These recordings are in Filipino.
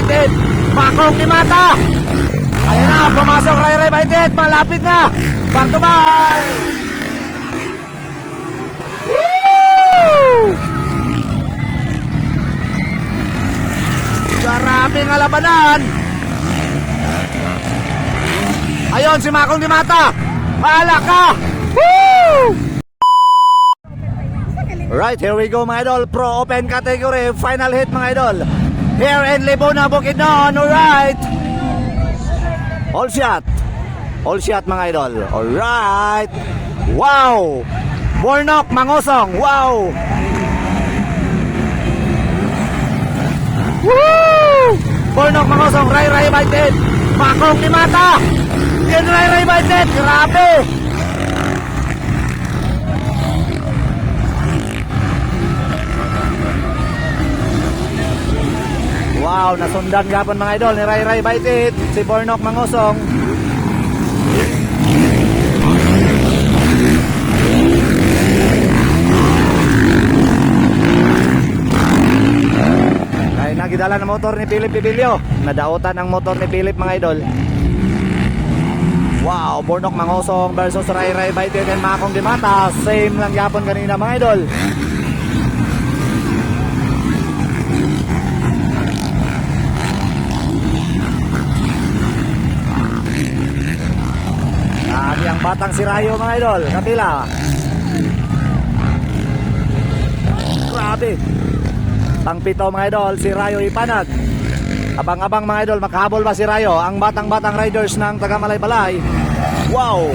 United. Makong ni Mata. Ayan na, pumasok Ray Ray United. Malapit na. Back to back. Woo! Grabe nga labanan. Ayun, si Makong ni Mata. Mahala ka. Woo! Right, here we go mga idol. Pro Open category, final hit mga idol. Here in Libuna, Bukidnon. Alright. All shot. All shot mga idol. Alright. Wow. Bornok, Mangosong. Wow. Woo! Bornok, Mangosong. Ray Ray United. Makong ni Mata. Yan Ray Ray United. Grabe. Wow, nasundan gapon mga idol ni Ray Ray Baitit, si Bornok Mangosong. Ay nagidala ng motor ni Philip Pibilio. Nadautan ang motor ni Philip mga idol. Wow, Bornok Mangosong versus Ray Ray Baitit and Makong di Mata. Same lang gapon kanina mga idol. Ang batang si Rayo mga idol, kapila. Grabe. Pangpito mga idol, si Rayo Ipanag. Abang-abang mga idol, makahabol ba si Rayo? Ang batang-batang riders ng taga Malaybalay. Wow.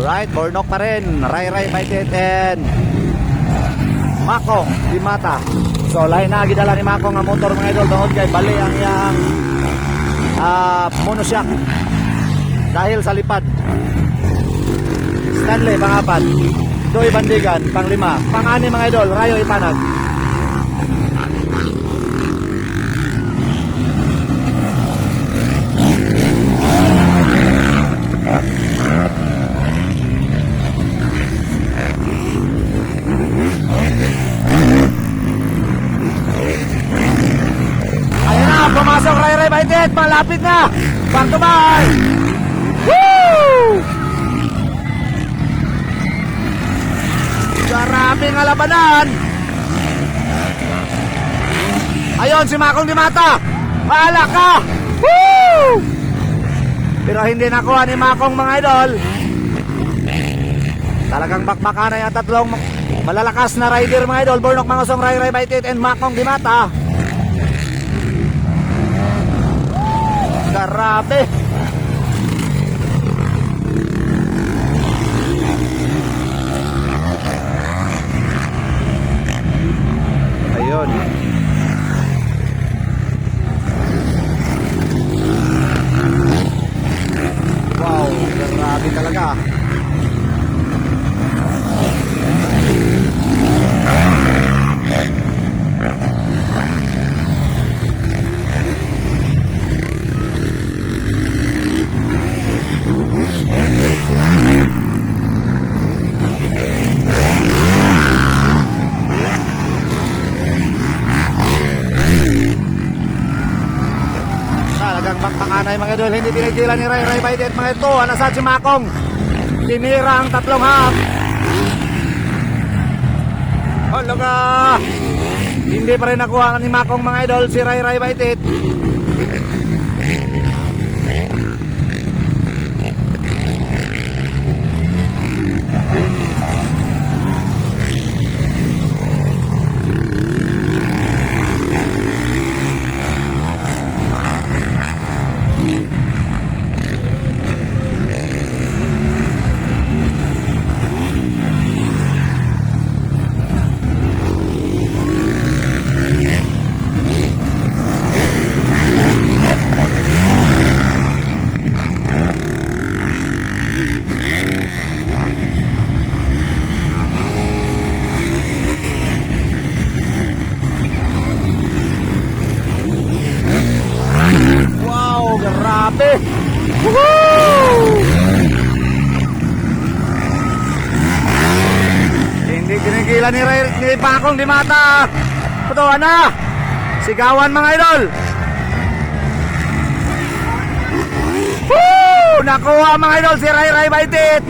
Alright, Bornok pa rin. Ray Ray Baitit and Makong di Mata. So lain na gidala ni Makong ang motor mga idol doon kay bali ang yang monoshock dahil sa lipad. Stanley pangapat, Doy Bandigan panglima, pang-ani mga idol Rayo Ipanag. Pumasok Ray Ray Baitit, malapit na. Back to back. Woo! Grabe nga labanan. Ayun, si Makong di Mata. Mahala ka. Woo! Pero hindi nakuha ni Makong mga idol. Talagang bakbakan na yung tatlong malalakas na rider mga idol. Bornok Mangosong, Ray Ray Baitit and Makong di Mata. Grabe. Ayun. Wow, grabe talaga. Bakbakanay mga idol, hindi pinigilan ni Ray Ray Baitit mga ito. Nasad si Makong, tinira ang tatlong half. Halaga, hindi pa rin nakuha ni Makong mga idol si Ray Ray Baitit. grabe. Woohoo! Hindi kinigilan ni Pakong di mata. Putuan na. Sigawan mga idol. Woo! Nakuha mga idol si Ray Ray Baitit.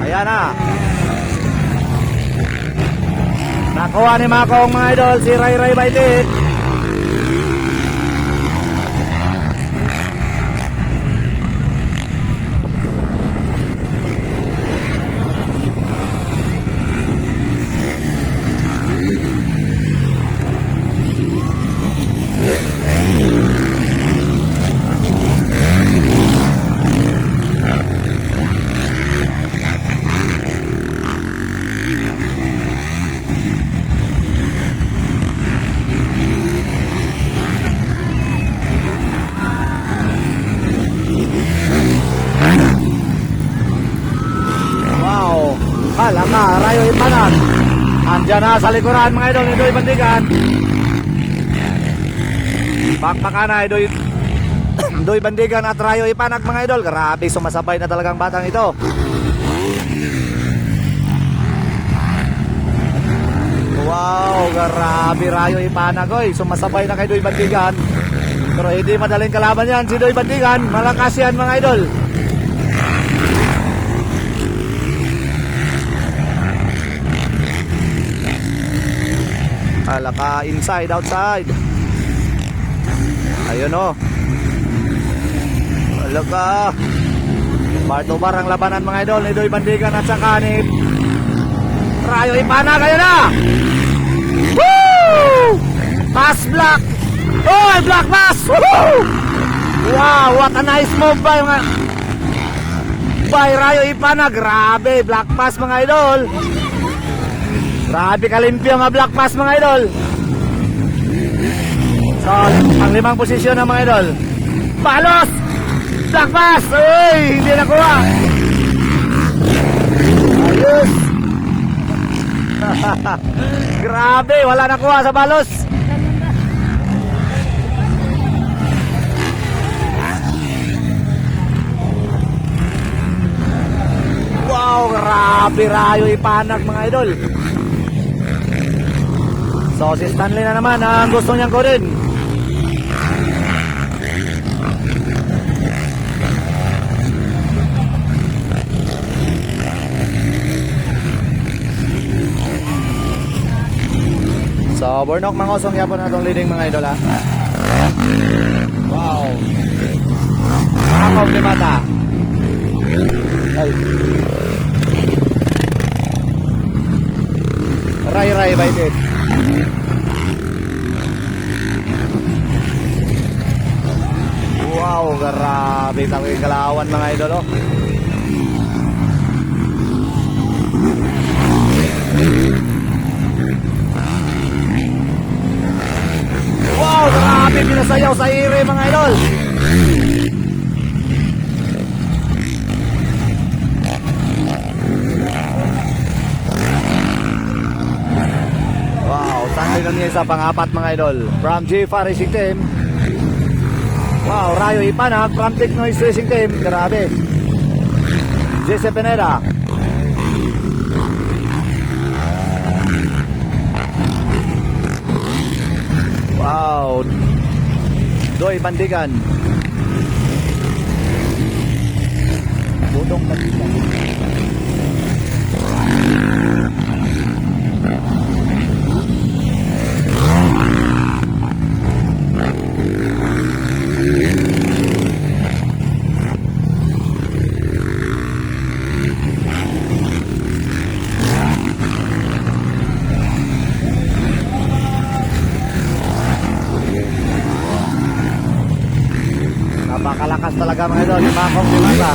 Ayan na. Nakuha ni Makong mga idol si Ray Ray Baitit. Hala ka, Rayo Ipanag. Andyan na sa likuran mga idol, Idoy Bandigan. Bakbakan na Idoy Bandigan at Rayo Ipanag mga idol. Grabe, sumasabay na talagang batang ito. Wow, grabe Rayo Ipanag oy. Sumasabay na kay Idoy Bandigan. Pero hindi madaling kalaban yan si Idoy Bandigan. Malakas yan mga idol. Hala ka, inside, outside. Ayun o. Hala ka. Bar to bar ang labanan mga idol ni Idoy Bandigan at saka ni Rayo Ipanag. Ayun na. Woo! Pass block. Oh, block pass. Woo! Wow, what a nice move by Rayo Ipanag. Grabe, block pass mga idol. Grabe kalimpyo mga black pass mga idol. So, ang limang posisyon ng mga idol. Palos! Black pass! Uy! Hindi nakuha! Ayos! Grabe! Wala nakuha sa balos! Wow! Grabe! Rayo Ipanag mga idol! So si Stanley na naman ang gusto niyang kunin. So Burnok mangosong yapon na itong leading mga idol ha. Wow. Makakog ni mata. Ay. Ray Ray Baitit. Wow, grabe talagang kalawan mga idol oh. Wow, grabe pinasayaw sa ire mga idol. Wow, tangay na niya sa pang-apat mga idol from G5 Racing Team. Wow, Rayo Ipanag from Tech Noise Racing Team. Grabe. Jesse Pineda. Wow. Doy Bandigan. Budong Bandigan. Napakalakas talaga mga idol, yung Makong di mata.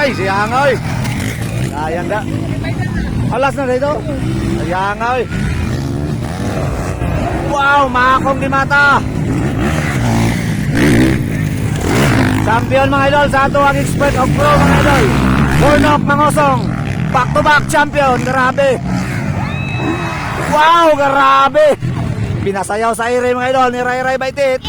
Ay, siya nga, oy. Sayang da. Alas na dito. Sayang nga, oy. Wow, makakong di mata. Champion mga idol sa ato ang expert of pro mga idol. Burnok Mangosong. Back to back champion. Grabe. Wow, grabe. Pinasayaw sa ire mga idol ni Ray Ray Baitit.